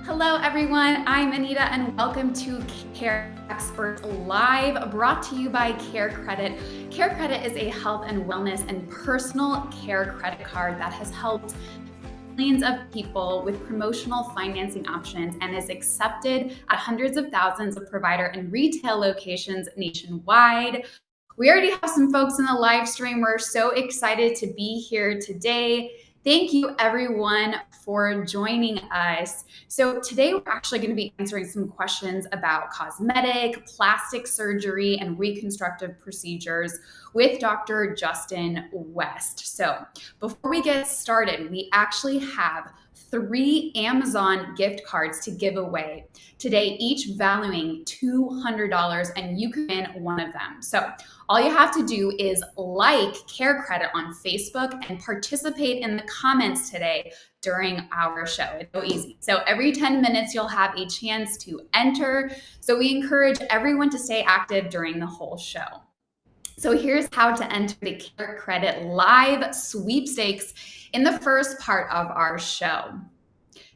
Hello, everyone. I'm Anita, and welcome to Care Expert Live, brought to you by CareCredit. CareCredit is a health and wellness and personal care credit card that has helped millions of people with promotional financing options and is accepted at hundreds of thousands of provider and retail locations nationwide. We already have some folks in the live stream. We're so excited to be here today. Thank you, everyone, for joining us. So, today we're actually going to be answering some questions about cosmetic, plastic surgery, and reconstructive procedures with Dr. Justin West. So, before we get started, we actually have 3 Amazon gift cards to give away today, each valuing $200, and you can win one of them. So, all you have to do is like CareCredit on Facebook and participate in the comments today during our show. It's so easy. So every 10 minutes, you'll have a chance to enter. So we encourage everyone to stay active during the whole show. So here's how to enter the CareCredit live sweepstakes in the first part of our show.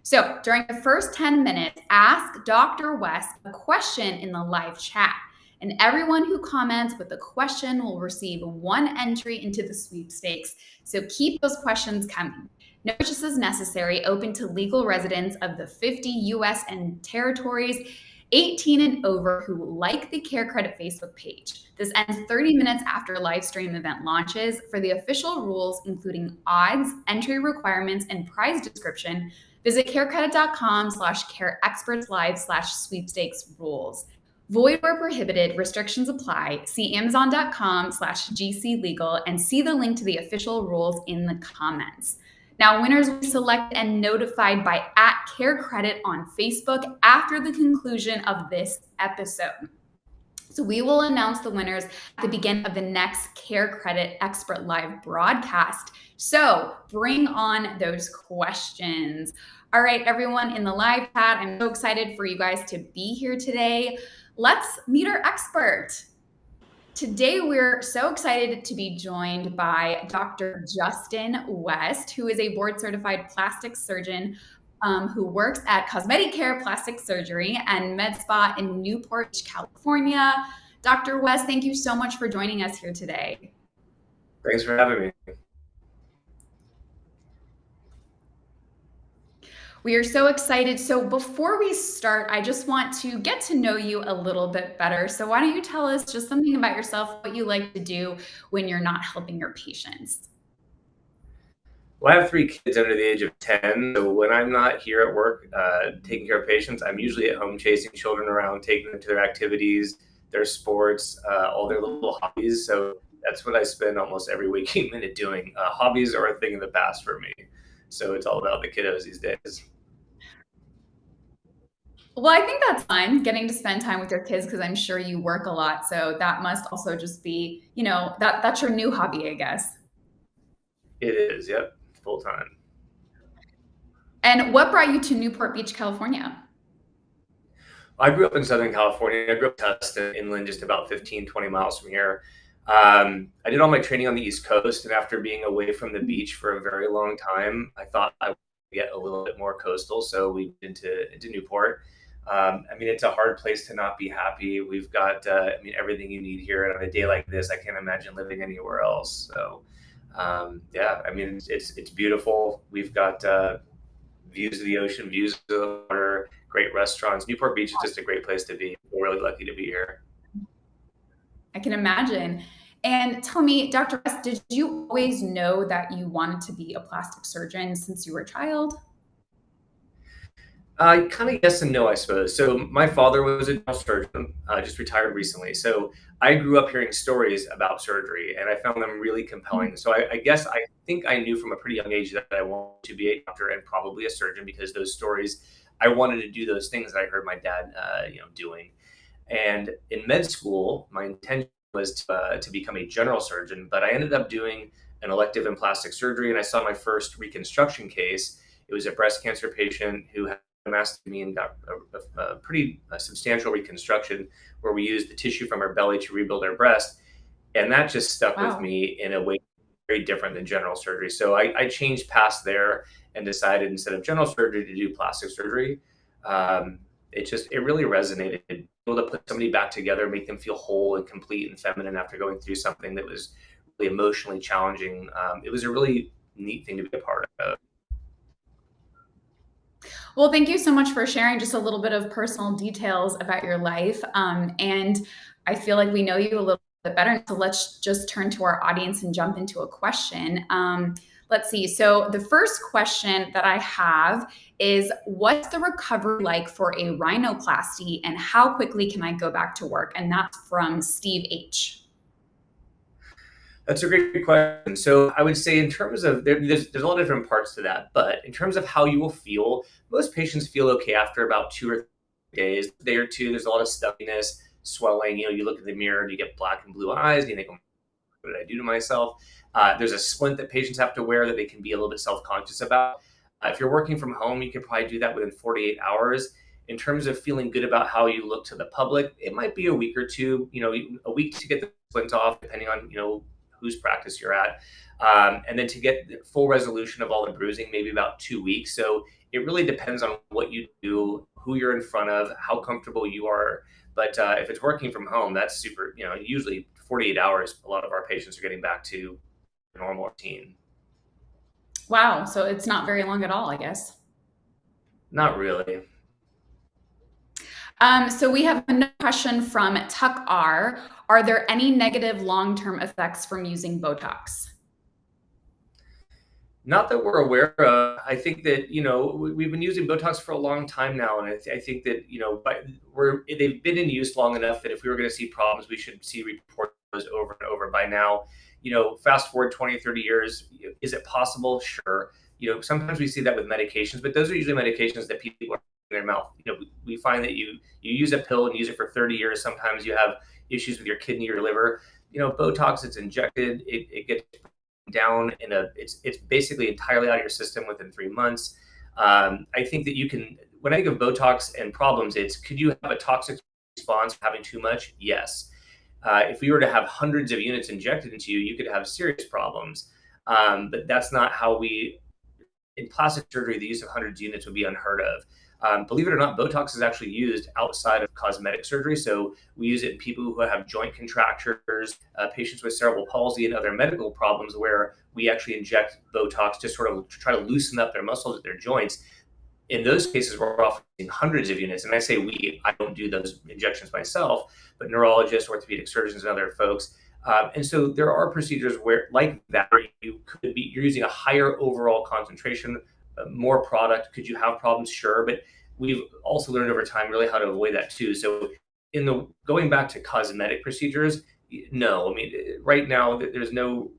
So during the first 10 minutes, ask Dr. West a question in the live chat. And everyone who comments with a question will receive one entry into the sweepstakes. So keep those questions coming. No purchases necessary, open to legal residents of the 50 US and territories, 18 and over who like the CareCredit Facebook page. This ends 30 minutes after live stream event launches. For the official rules, including odds, entry requirements, and prize description, visit careCredit.com/careexpertslive/sweepstakes rules. Void or prohibited, restrictions apply. See Amazon.com/GC legal and see the link to the official rules in the comments. Now, winners will be selected and notified by @CareCredit on Facebook after the conclusion of this episode. So we will announce the winners at the beginning of the next CareCredit Expert Live broadcast. So bring on those questions. All right, everyone in the live chat, I'm so excited for you guys to be here today. Let's meet our expert. Today, we're so excited to be joined by Dr. Justin West, who is a board-certified plastic surgeon who works at Cosmetic Plastic Surgery and Med Spa in Newport, California. Dr. West, thank you so much for joining us here today. Thanks for having me. We are so excited. So before we start, I just want to get to know you a little bit better. So why don't you tell us just something about yourself, what you like to do when you're not helping your patients? Well, I have 3 kids under the age of 10. So when I'm not here at work taking care of patients, I'm usually at home chasing children around, taking them to their activities, their sports, all their little hobbies. So that's what I spend almost every waking minute doing. Hobbies are a thing of the past for me. So it's all about the kiddos these days. Well, I think that's fun, getting to spend time with your kids because I'm sure you work a lot. So that must also just be, that's your new hobby, I guess. It is, yep, full time. And what brought you to Newport Beach, California? I grew up in Southern California. I grew up in Tustin, inland, just about 15, 20 miles from here. I did all my training on the East Coast, and after being away from the beach for a very long time, I thought I would get a little bit more coastal, so we went into Newport. It's a hard place to not be happy. We've got, everything you need here. And on a day like this, I can't imagine living anywhere else. So, it's beautiful. We've got views of the ocean, views of the water, great restaurants. Newport Beach is just a great place to be. We're really lucky to be here. I can imagine. And tell me, Dr. West, did you always know that you wanted to be a plastic surgeon since you were a child? Kind of yes and no, I suppose. So my father was a general surgeon, just retired recently. So I grew up hearing stories about surgery, and I found them really compelling. So I guess I think I knew from a pretty young age that I wanted to be a doctor and probably a surgeon because those stories, I wanted to do those things that I heard my dad, doing. And in med school, my intention was to become a general surgeon, but I ended up doing an elective in plastic surgery, and I saw my first reconstruction case. It was a breast cancer patient who had a mastectomy and got a pretty substantial reconstruction where we used the tissue from her belly to rebuild her breast. And that just stuck with Wow. me in a way very different than general surgery. So I changed past there and decided instead of general surgery to do plastic surgery. It really resonated. Able to put somebody back together, make them feel whole and complete and feminine after going through something that was really emotionally challenging. It was a really neat thing to be a part of. Well, thank you so much for sharing just a little bit of personal details about your life. And I feel like we know you a little bit better. So let's just turn to our audience and jump into a question. Let's see. So the first question that I have is, what's the recovery like for a rhinoplasty, and how quickly can I go back to work? And that's from Steve H. That's a great question. So I would say in terms of there's a lot of different parts to that, but in terms of how you will feel, most patients feel okay after about 2 or 3 days, a day or two. There's a lot of stuffiness, swelling. You look in the mirror and you get black and blue eyes, and you think, what did I do to myself? There's a splint that patients have to wear that they can be a little bit self-conscious about. If you're working from home, you could probably do that within 48 hours. In terms of feeling good about how you look to the public, it might be a week or two, a week to get the splint off, depending on, whose practice you're at. And then to get the full resolution of all the bruising, maybe about 2 weeks. So it really depends on what you do, who you're in front of, how comfortable you are. But if it's working from home, that's super, usually 48 hours, a lot of our patients are getting back to normal routine. Wow. So it's not very long at all, I guess. Not really. So we have another question from Tuck R. Are there any negative long-term effects from using Botox? Not that we're aware of. I think that we've been using Botox for a long time now, and I think that but they've been in use long enough that if we were going to see problems, we should see reports over and over by now. Fast forward 20, 30 years, is it possible? Sure. Sometimes we see that with medications, but those are usually medications that people are in their mouth. We find that you use a pill and use it for 30 years. Sometimes you have issues with your kidney or liver. Botox, it's injected, it gets down it's basically entirely out of your system within 3 months. I think that when I think of Botox and problems, it's, could you have a toxic response from having too much? Yes. If we were to have hundreds of units injected into you, you could have serious problems. But that's not how in plastic surgery, the use of hundreds of units would be unheard of. Believe it or not, Botox is actually used outside of cosmetic surgery. So we use it in people who have joint contractures, patients with cerebral palsy, and other medical problems, where we actually inject Botox to sort of try to loosen up their muscles at their joints. In those cases, we're often using hundreds of units. And I say I don't do those injections myself, but neurologists, orthopedic surgeons, and other folks. And so there are procedures where, like that, where you're using a higher overall concentration, more product. Could you have problems? Sure. But we've also learned over time really how to avoid that too. So going back to cosmetic procedures, no, I mean, right now there's no,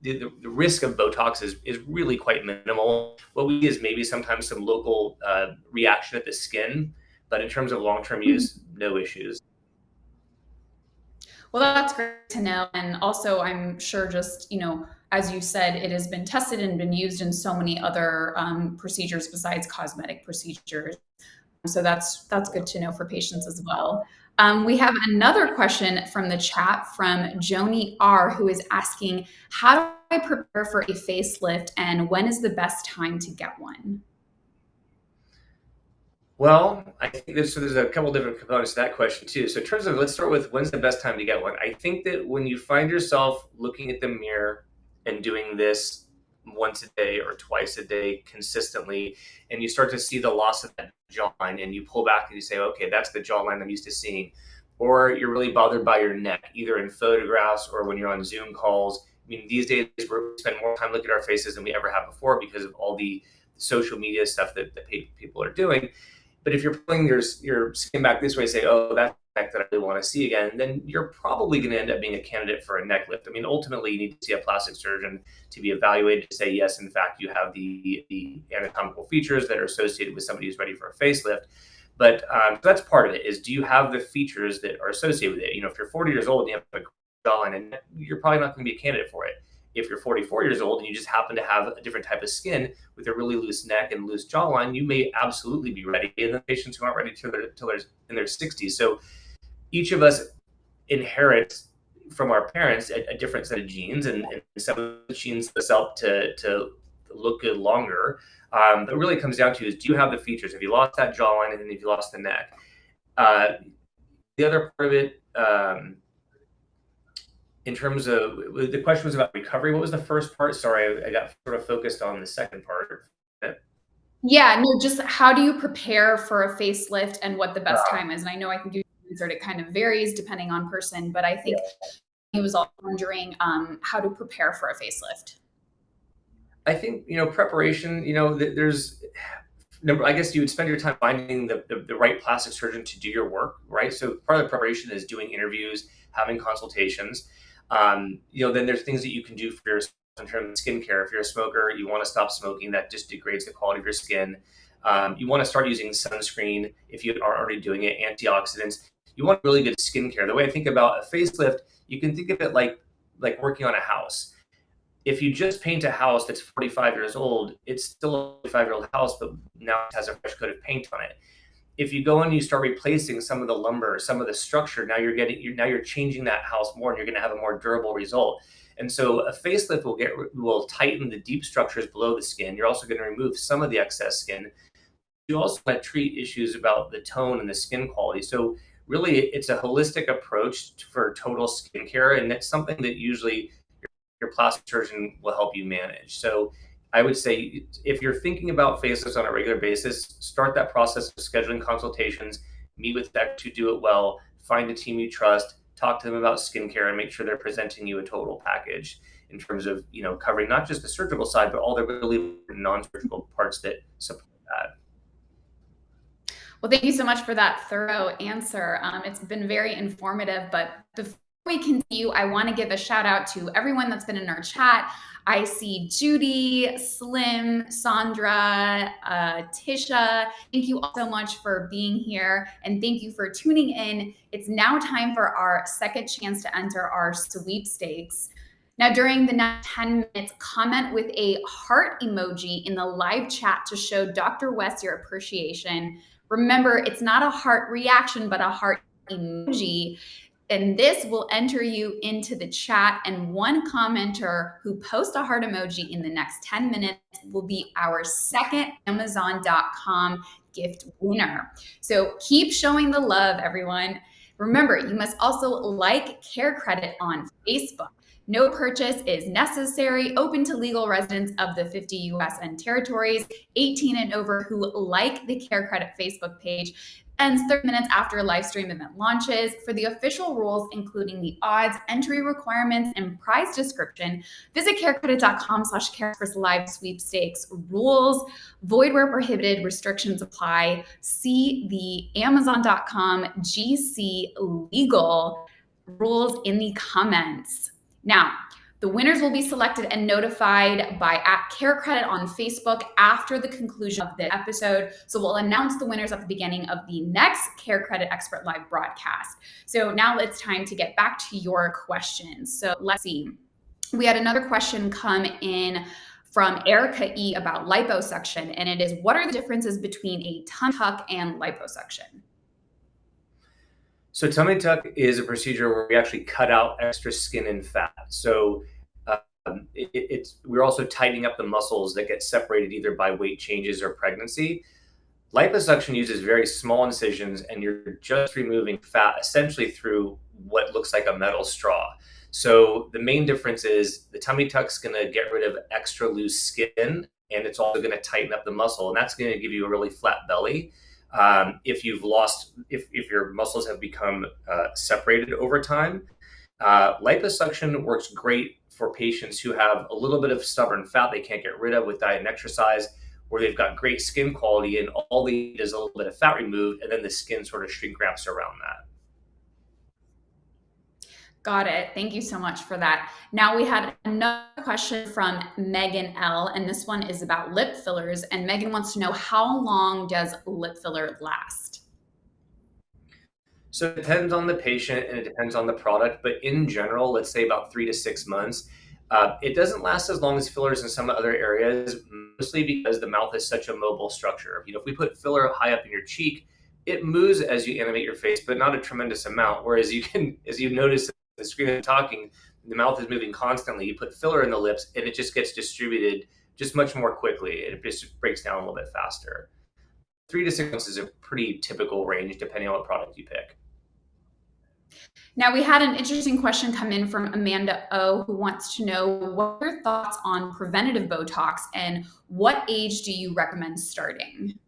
the risk of Botox is really quite minimal. What we see is maybe sometimes some local reaction at the skin, but in terms of long-term use, no issues. Well, that's great to know. And also, I'm sure just, as you said, it has been tested and been used in so many other procedures besides cosmetic procedures. So that's good to know for patients as well. We have another question from the chat from Joni R, who is asking, how do I prepare for a facelift, and when is the best time to get one? Well, I think there's a couple different components to that question too. So in terms of, let's start with, when's the best time to get one? I think that when you find yourself looking at the mirror and doing this once a day or twice a day consistently, and you start to see the loss of that jawline, and you pull back and you say, okay, that's the jawline I'm used to seeing. Or you're really bothered by your neck, either in photographs or when you're on Zoom calls. I mean, these days we spend more time looking at our faces than we ever have before because of all the social media stuff that people are doing. But if you're pulling your skin back this way, say, oh, that's the neck that I really want to see again, then you're probably going to end up being a candidate for a neck lift. I mean, ultimately, you need to see a plastic surgeon to be evaluated to say, yes, in fact, you have the anatomical features that are associated with somebody who's ready for a facelift. But that's part of it, is, do you have the features that are associated with it? If you're 40 years old and you have a jawline, and you're probably not going to be a candidate for it. If you're 44 years old and you just happen to have a different type of skin with a really loose neck and loose jawline, you may absolutely be ready. And the patients who aren't ready till they're in their 60s. So each of us inherits from our parents a different set of genes, and some of the genes set us up to look good longer. But it really comes down to is, do you have the features? Have you lost that jawline, and then have you lost the neck? The other part of it, in terms of the question was about recovery. What was the first part? Sorry, I got sort of focused on the second part. Yeah, no, just how do you prepare for a facelift and what the best Uh, time is? And I know I can do answer, it kind of varies depending on person, but I think yeah. he was all wondering how to prepare for a facelift. I think, preparation, there's number, I guess you would spend your time finding the right plastic surgeon to do your work, right? So part of the preparation is doing interviews, having consultations. Then there's things that you can do for yourself in terms of skincare. If you're a smoker, you want to stop smoking, that just degrades the quality of your skin. You want to start using sunscreen if you are already doing it, antioxidants. You want really good skincare. The way I think about a facelift, you can think of it like working on a house. If you just paint a house that's 45 years old, it's still a 45-year-old house, but now it has a fresh coat of paint on it. If you go and you start replacing some of the lumber, some of the structure, now you're changing that house more, and you're going to have a more durable result. And so a facelift will tighten the deep structures below the skin. You're also going to remove some of the excess skin. You also want to treat issues about the tone and the skin quality. So really, it's a holistic approach for total skincare, and it's something that usually your plastic surgeon will help you manage. So I would say if you're thinking about facelifts on a regular basis, start that process of scheduling consultations, meet with experts who do it well, find a team you trust, talk to them about skincare, and make sure they're presenting you a total package in terms of covering not just the surgical side, but all the really non-surgical parts that support that. Well, thank you so much for that thorough answer. It's been very informative, but before we continue, I want to give a shout out to everyone that's been in our chat. I see Judy, Slim, Sandra, Tisha. Thank you all so much for being here, and thank you for tuning in. It's now time for our second chance to enter our sweepstakes. Now, during the next 10 minutes, comment with a heart emoji in the live chat to show Dr. West your appreciation. Remember, it's not a heart reaction, but a heart emoji. And this will enter you into the chat. And one commenter who posts a heart emoji in the next 10 minutes will be our second Amazon.com gift winner. So keep showing the love, everyone. Remember, you must also like CareCredit on Facebook. No purchase is necessary, open to legal residents of the 50 US and territories, 18 and over who like the CareCredit Facebook page, ends 30 minutes after a live stream event launches. For the official rules, including the odds, entry requirements, and prize description, visit carecredit.com/careexpress live sweepstakes rules. Void where prohibited, restrictions apply. See the Amazon.com GC legal rules in the comments. Now, the winners will be selected and notified by @CareCredit on Facebook after the conclusion of the episode. So we'll announce the winners at the beginning of the next CareCredit Expert Live broadcast. So now it's time to get back to your questions. So let's see. We had another question come in from Erica E about liposuction, and it is, what are the differences between a tummy tuck and liposuction? So tummy tuck is a procedure where we actually cut out extra skin and fat. So we're also tightening up the muscles that get separated either by weight changes or pregnancy. Liposuction uses very small incisions, and you're just removing fat essentially through what looks like a metal straw. So the main difference is the tummy tuck's going to get rid of extra loose skin, and it's also going to tighten up the muscle, and that's going to give you a really flat belly. If your muscles have become separated over time, liposuction works great for patients who have a little bit of stubborn fat they can't get rid of with diet and exercise, where they've got great skin quality and all they need is a little bit of fat removed, and then the skin sort of shrink wraps around that. Got it. Thank you so much for that. Now we had another question from Megan L, and this one is about lip fillers. And Megan wants to know, how long does lip filler last? So it depends on the patient and it depends on the product, but in general, let's say about 3 to 6 months. It doesn't last as long as fillers in some other areas, mostly because the mouth is such a mobile structure. If we put filler high up in your cheek, it moves as you animate your face, but not a tremendous amount. Whereas as you notice the screen and talking, the mouth is moving constantly. You put filler in the lips and it just gets distributed just much more quickly. It just breaks down a little bit faster. 3 to 6 months is a pretty typical range depending on what product you pick. Now, we had an interesting question come in from Amanda O, who wants to know what are your thoughts on preventative Botox and what age do you recommend starting?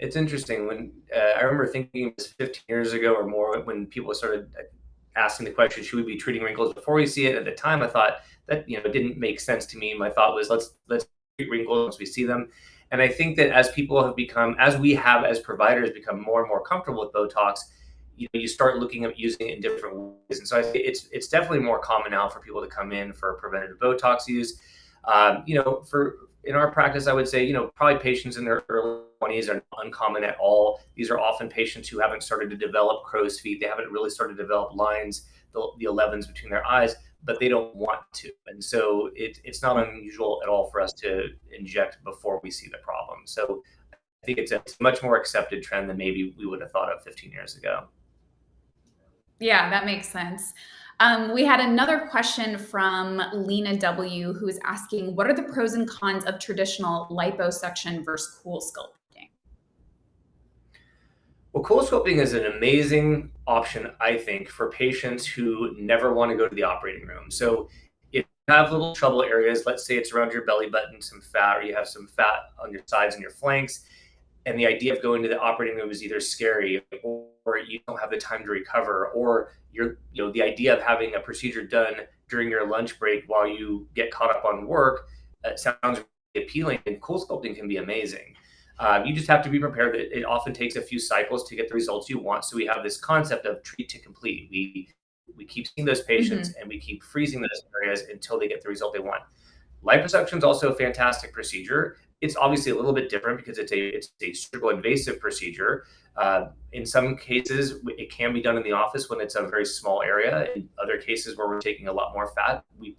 It's interesting when I remember thinking it was 15 years ago or more when people started asking the question, should we be treating wrinkles before we see it? At the time, I thought that it didn't make sense to me. My thought was let's treat wrinkles once we see them. And I think that as people have become, as we have as providers become more and more comfortable with Botox, you start looking at using it in different ways. And so I think it's definitely more common now for people to come in for preventative Botox use. For in our practice, I would say, probably patients in their early 20s are not uncommon at all. These are often patients who haven't started to develop crow's feet. They haven't really started to develop lines, the 11s between their eyes, but they don't want to. And so it's not unusual at all for us to inject before we see the problem. So I think it's a much more accepted trend than maybe we would have thought of 15 years ago. Yeah, that makes sense. We had another question from Lena W, who is asking, what are the pros and cons of traditional liposuction versus cool sculpting? Well, CoolSculpting is an amazing option, I think, for patients who never want to go to the operating room. So if you have little trouble areas, let's say it's around your belly button, some fat, or you have some fat on your sides and your flanks, and the idea of going to the operating room is either scary or you don't have the time to recover, or the idea of having a procedure done during your lunch break while you get caught up on work, sounds really appealing, and cool sculpting can be amazing. You just have to be prepared that it often takes a few cycles to get the results you want. So we have this concept of treat to complete. We keep seeing those patients Mm-hmm. and we keep freezing those areas until they get the result they want. Liposuction is also a fantastic procedure. It's obviously a little bit different because it's a surgical invasive procedure. In some cases, it can be done in the office when it's a very small area. In other cases where we're taking a lot more fat, we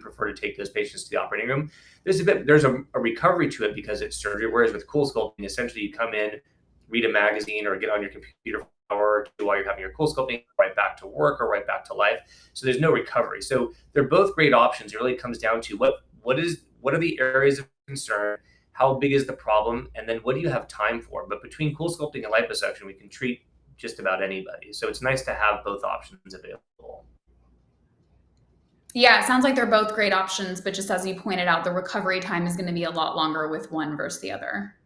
prefer to take those patients to the operating room. There's a recovery to it because it's surgery. Whereas with cool sculpting, essentially you come in, read a magazine, or get on your computer for an hour or two while you're having your cool sculpting, right back to work or right back to life. So there's no recovery. So they're both great options. It really comes down to what are the areas of concern, how big is the problem, and then what do you have time for. But between cool sculpting and liposuction, we can treat just about anybody. So it's nice to have both options available. Yeah, it sounds like they're both great options, but just as you pointed out, the recovery time is going to be a lot longer with one versus the other.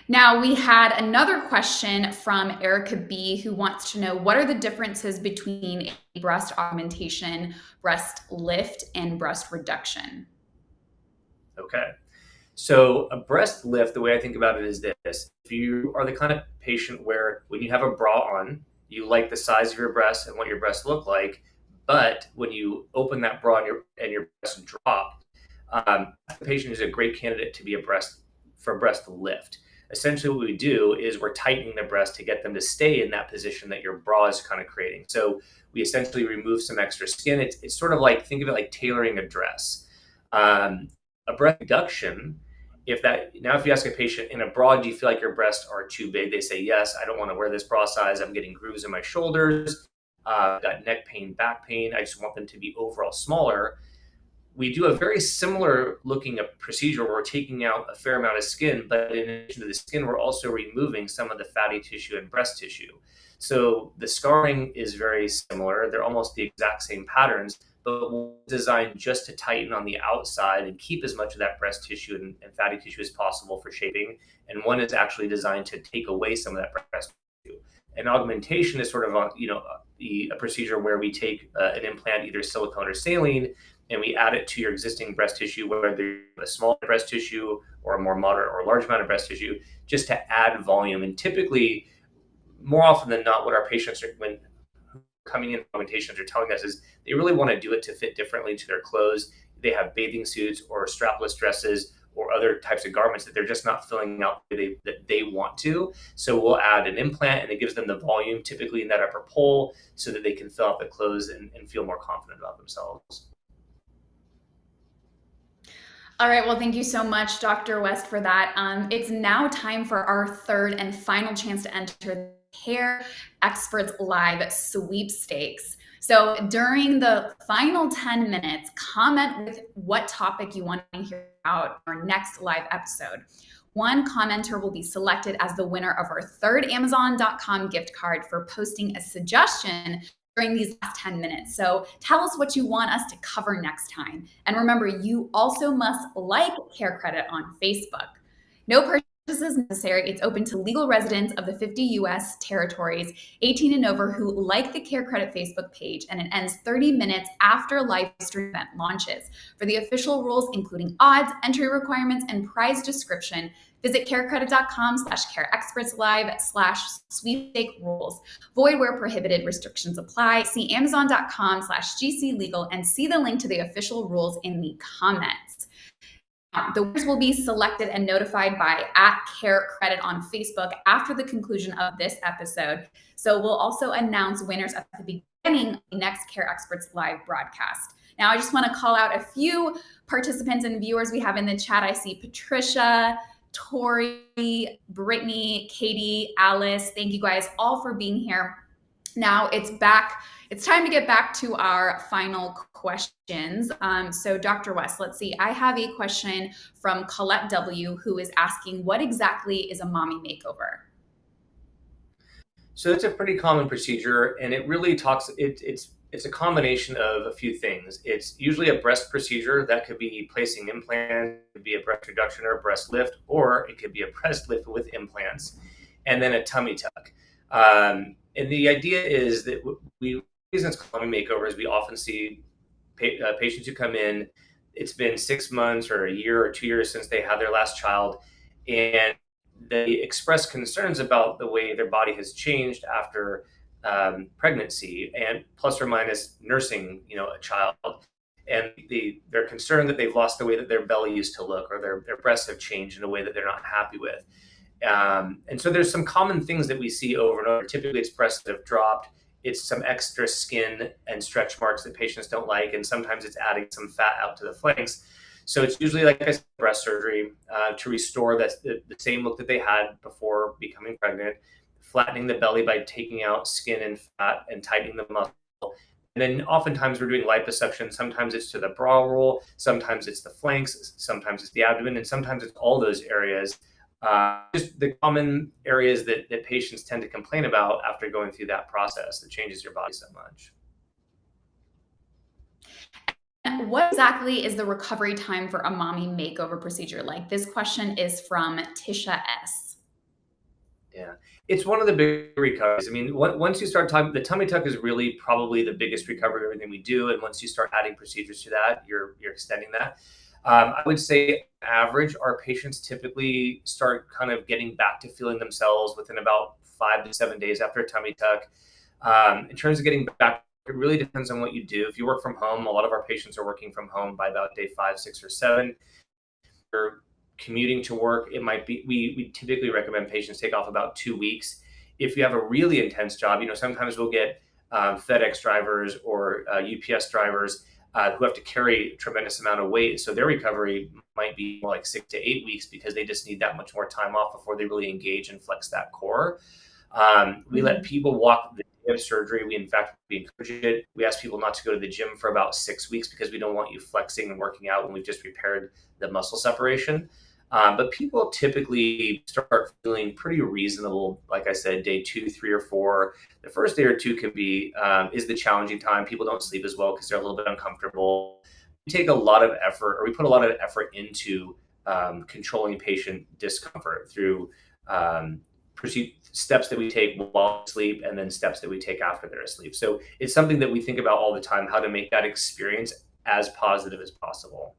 Now, we had another question from Erica B, who wants to know what are the differences between a breast augmentation, breast lift, and breast reduction? Okay. So a breast lift, the way I think about it is this. If you are the kind of patient where when you have a bra on, you like the size of your breasts and what your breasts look like, but when you open that bra and your breasts drop, the patient is a great candidate to be a breast lift. Essentially, what we do is we're tightening the breast to get them to stay in that position that your bra is kind of creating. So we essentially remove some extra skin. It's sort of like, think of it like tailoring a dress. A breast reduction, if you ask a patient in a bra, do you feel like your breasts are too big? They say yes. I don't want to wear this bra size. I'm getting grooves in my shoulders. I've got neck pain, back pain. I just want them to be overall smaller. We do a very similar looking procedure where we're taking out a fair amount of skin, but in addition to the skin, we're also removing some of the fatty tissue and breast tissue. So the scarring is very similar. They're almost the exact same patterns, but designed just to tighten on the outside and keep as much of that breast tissue and fatty tissue as possible for shaping. And one is actually designed to take away some of that breast tissue. And augmentation is sort of a procedure where we take an implant, either silicone or saline, and we add it to your existing breast tissue, whether a small breast tissue or a more moderate or large amount of breast tissue, just to add volume. And typically, more often than not, what our patients are when coming in for augmentations are telling us is they really want to do it to fit differently to their clothes. They have bathing suits or strapless dresses or other types of garments that they're just not filling out that they want to. So we'll add an implant and it gives them the volume, typically in that upper pole, so that they can fill out the clothes and feel more confident about themselves. All right, well, thank you so much, Dr. West, for that. It's now time for our third and final chance to enter the Hair Experts Live sweepstakes. So during the final 10 minutes, comment with what topic you want to hear about our next live episode. One commenter will be selected as the winner of our third Amazon.com gift card for posting a suggestion during these last 10 minutes. So tell us what you want us to cover next time. And remember, you also must like CareCredit on Facebook. No purchases necessary. It's open to legal residents of the 50 US territories, 18 and over, who like the CareCredit Facebook page, and it ends 30 minutes after live stream event launches. For the official rules, including odds, entry requirements, and prize description, visit careCredit.com/careexpertslive/sweepstake rules. Void where prohibited, restrictions apply. See Amazon.com/GClegal and see the link to the official rules in the comments. The winners will be selected and notified by @CareCredit on Facebook after the conclusion of this episode. So we'll also announce winners at the beginning of the next Care Experts Live broadcast. Now, I just want to call out a few participants and viewers we have in the chat. I see Patricia, Tori, Brittany, Katie, Alice. Thank you guys all for being here. Now it's time to get back to our final questions. So Dr. West, let's see. I have a question from Colette W, who is asking, what exactly is a mommy makeover? So it's a pretty common procedure, and it really it's a combination of a few things. It's usually a breast procedure that could be placing implants, it could be a breast reduction or a breast lift, or it could be a breast lift with implants, and then a tummy tuck. And the idea is that the reason it's called tummy makeovers, we often see patients who come in. It's been 6 months or a year or 2 years since they had their last child, and they express concerns about the way their body has changed after pregnancy and plus or minus nursing, a child. And they're concerned that they've lost the way that their belly used to look, or their breasts have changed in a way that they're not happy with. And so there's some common things that we see over and over. Typically, it's breasts that have dropped. It's some extra skin and stretch marks that patients don't like, and sometimes it's adding some fat out to the flanks. So it's usually, like I said, breast surgery to restore the same look that they had before becoming pregnant, flattening the belly by taking out skin and fat and tightening the muscle. And then oftentimes we're doing liposuction. Sometimes it's to the bra roll, sometimes it's the flanks, sometimes it's the abdomen, and sometimes it's all those areas. Just the common areas that patients tend to complain about after going through that process that changes your body so much. What exactly is the recovery time for a mommy makeover procedure like? This question is from Tisha S. Yeah, it's one of the big recoveries. I mean, once you start talking, the tummy tuck is really probably the biggest recovery of everything we do. And once you start adding procedures to that, you're extending that. I would say, average, our patients typically start kind of getting back to feeling themselves within about 5 to 7 days after a tummy tuck. In terms of getting back, it really depends on what you do. If you work from home, a lot of our patients are working from home by about day 5, 6, or 7. If you're commuting to work, it might be, we typically recommend patients take off about 2 weeks. If you have a really intense job, sometimes we'll get FedEx drivers or UPS drivers who have to carry a tremendous amount of weight. So their recovery might be more like 6 to 8 weeks because they just need that much more time off before they really engage and flex that core. We let people walk the day of surgery. We encourage it. We ask people not to go to the gym for about 6 weeks because we don't want you flexing and working out when we've just repaired the muscle separation. But people typically start feeling pretty reasonable, like I said, day 2, 3, or 4. The first day or two is the challenging time. People don't sleep as well because they're a little bit uncomfortable. We take a lot of effort, or we put a lot of effort into controlling patient discomfort through steps that we take while asleep and then steps that we take after they're asleep. So it's something that we think about all the time, how to make that experience as positive as possible.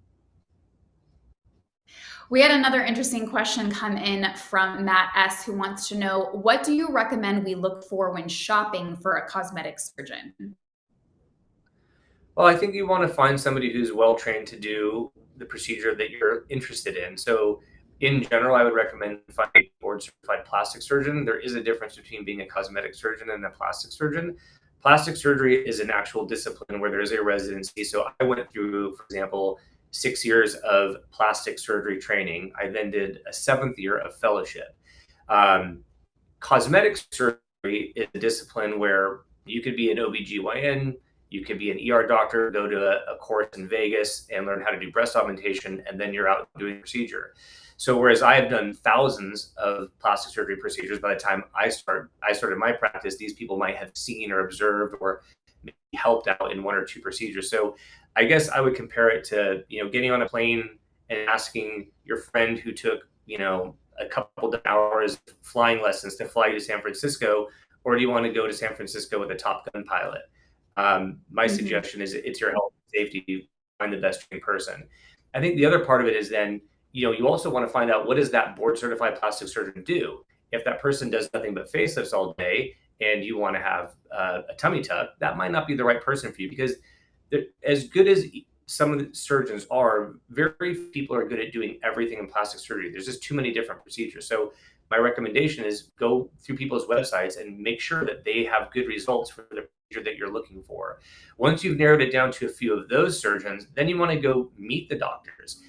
We had another interesting question come in from Matt S, who wants to know, what do you recommend we look for when shopping for a cosmetic surgeon? Well, I think you want to find somebody who's well trained to do the procedure that you're interested in. So in general, I would recommend finding a board certified plastic surgeon. There is a difference between being a cosmetic surgeon and a plastic surgeon. Plastic surgery is an actual discipline where there is a residency. So I went through, for example, 6 years of plastic surgery training. I then did a 7th year of fellowship. Cosmetic surgery is a discipline where you could be an OBGYN, You could be an ER doctor, go to a course in Vegas and learn how to do breast augmentation, and then you're out doing the procedure. So whereas I have done thousands of plastic surgery procedures, by the time I started my practice, these people might have seen or observed or maybe helped out in one or two procedures. So I guess I would compare it to, getting on a plane and asking your friend who took, a couple of hours flying lessons to fly you to San Francisco, or do you want to go to San Francisco with a Top Gun pilot? My Mhm. suggestion is it's your health and safety. Find the best trained person. I think the other part of it is then, you also want to find out what does that board certified plastic surgeon do. If that person does nothing but facelifts all day and you want to have a tummy tuck, that might not be the right person for you, because as good as some of the surgeons are, very few people are good at doing everything in plastic surgery. There's just too many different procedures. So my recommendation is go through people's websites and make sure that they have good results for the procedure that you're looking for. Once you've narrowed it down to a few of those surgeons, then you want to go meet the doctors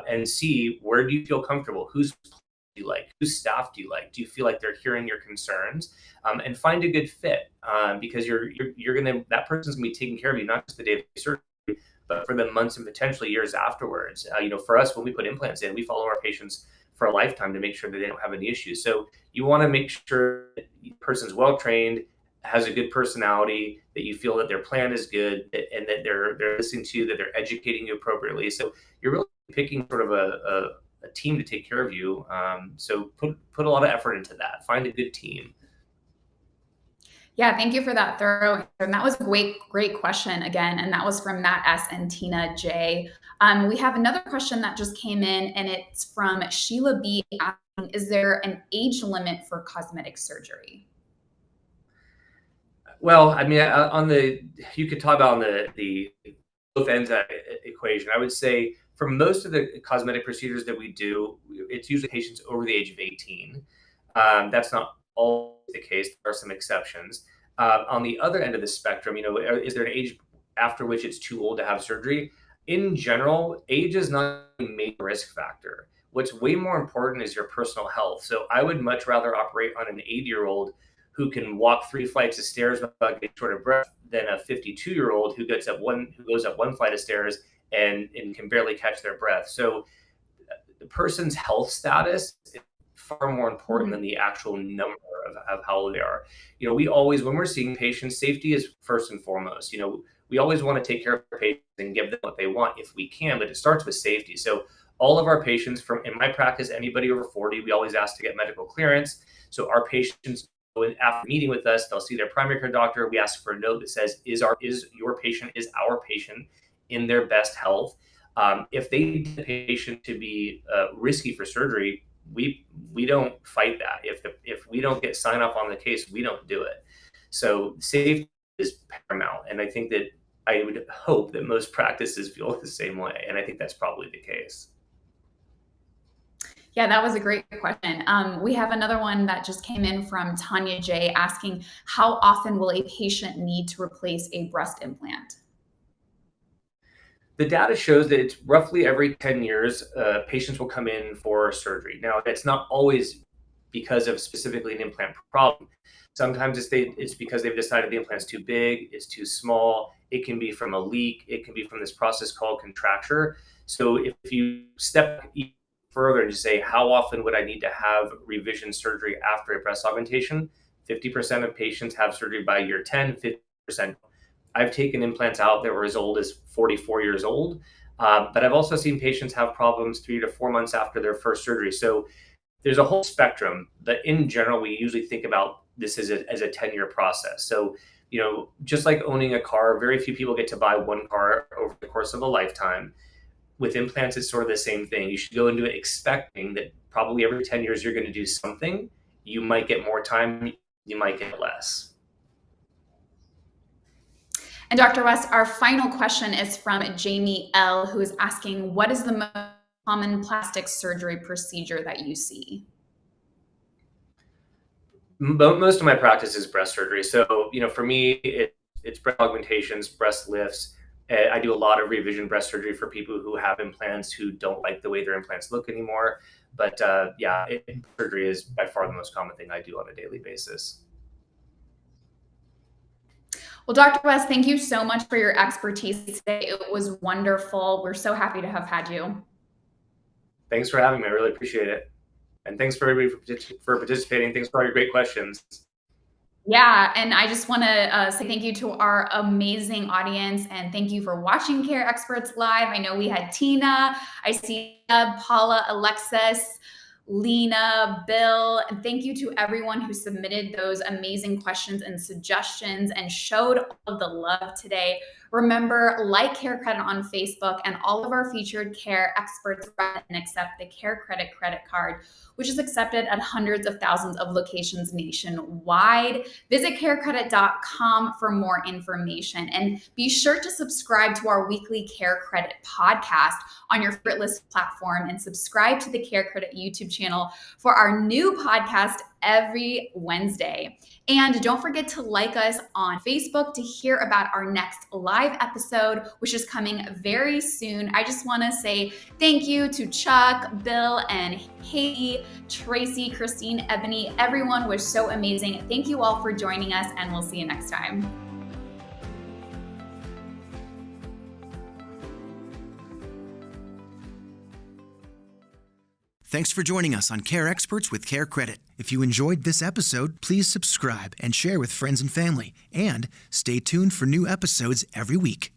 and see, where do you feel comfortable, who's do you like, whose staff do you like, do you feel like they're hearing your concerns, and find a good fit, because you're gonna that person's gonna be taking care of you not just the day of surgery, but for the months and potentially years afterwards. For us, when we put implants in, we follow our patients for a lifetime to make sure that they don't have any issues. So you want to make sure that the person's well trained, has a good personality, that you feel that their plan is good, and that they're listening to you, that they're educating you appropriately. So you're really picking sort of a team to take care of you. So put a lot of effort into that. Find a good team. Yeah, thank you for that thorough answer. And that was a great question again. And that was from Matt S. and Tina J. We have another question that just came in, and it's from Sheila B. asking, is there an age limit for cosmetic surgery? Well, I mean, you could talk about on the both ends of that equation. I would say for most of the cosmetic procedures that we do, it's usually patients over the age of 18. That's not always the case. There are some exceptions. On the other end of the spectrum, is there an age after which it's too old to have surgery? In general, age is not a major risk factor. What's way more important is your personal health. So I would much rather operate on an 80-year-old who can walk 3 flights of stairs without getting short of breath than a 52-year-old who goes up 1 flight of stairs and can barely catch their breath. So the person's health status is far more important than Mhm. the actual number of how old they are. We always, when we're seeing patients, safety is first and foremost. We always want to take care of our patients and give them what they want if we can, but it starts with safety. So all of our patients, from in my practice, anybody over 40, we always ask to get medical clearance. So our patients, after meeting with us, they'll see their primary care doctor. We ask for a note that says, is our patient in their best health? If they need the patient to be risky for surgery, we don't fight that. If we don't get sign off on the case, we don't do it. So safety is paramount, and I think that I would hope that most practices feel the same way, and I think that's probably the case. Yeah, that was a great question. We have another one that just came in from Tanya J asking, how often will a patient need to replace a breast implant? The data shows that it's roughly every 10 years, patients will come in for surgery. Now, it's not always because of specifically an implant problem. Sometimes it's because they've decided the implant's too big, it's too small. It can be from a leak. It can be from this process called contracture. So if you step even further and just say, how often would I need to have revision surgery after a breast augmentation? 50% of patients have surgery by year 10, 50%. I've taken implants out that were as old as 44 years old, but I've also seen patients have problems 3 to 4 months after their first surgery. So there's a whole spectrum, but in general, we usually think about this as a 10-year process. So, just like owning a car, very few people get to buy one car over the course of a lifetime. With implants, it's sort of the same thing. You should go into it expecting that probably every 10 years you're going to do something. You might get more time, you might get less. And Dr. West, our final question is from Jamie L, who is asking, what is the most common plastic surgery procedure that you see? Most of my practice is breast surgery. So, for me, it's breast augmentations, breast lifts. I do a lot of revision breast surgery for people who have implants who don't like the way their implants look anymore. But yeah, surgery is by far the most common thing I do on a daily basis. Well, Dr. West, thank you so much for your expertise today. It was wonderful. We're so happy to have had you. Thanks for having me. I really appreciate it. And thanks for everybody for participating. Thanks for all your great questions. Yeah, and I just want to say thank you to our amazing audience and thank you for watching Care Experts Live. I know we had Tina, I see Paula, Alexis, Lena, Bill, and thank you to everyone who submitted those amazing questions and suggestions and showed all of the love today. Remember, like CareCredit on Facebook, and all of our featured care experts and accept the CareCredit credit card, which is accepted at hundreds of thousands of locations nationwide. Visit carecredit.com for more information. And be sure to subscribe to our weekly CareCredit podcast on your favorite list platform and subscribe to the CareCredit YouTube channel for our new podcast every Wednesday. And don't forget to like us on Facebook to hear about our next live episode, which is coming very soon. I just want to say thank you to Chuck, Bill, and Haiti, Tracy, Christine, Ebony. Everyone was so amazing. Thank you all for joining us, and we'll see you next time. Thanks for joining us on Care Experts with CareCredit. If you enjoyed this episode, please subscribe and share with friends and family. And stay tuned for new episodes every week.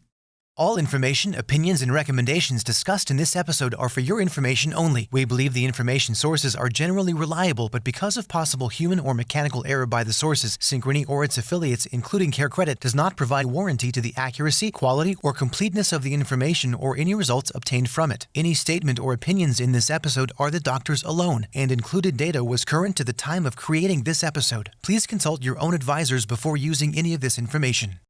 All information, opinions, and recommendations discussed in this episode are for your information only. We believe the information sources are generally reliable, but because of possible human or mechanical error by the sources, Synchrony or its affiliates, including CareCredit, does not provide warranty to the accuracy, quality, or completeness of the information or any results obtained from it. Any statement or opinions in this episode are the doctor's alone, and included data was current to the time of creating this episode. Please consult your own advisors before using any of this information.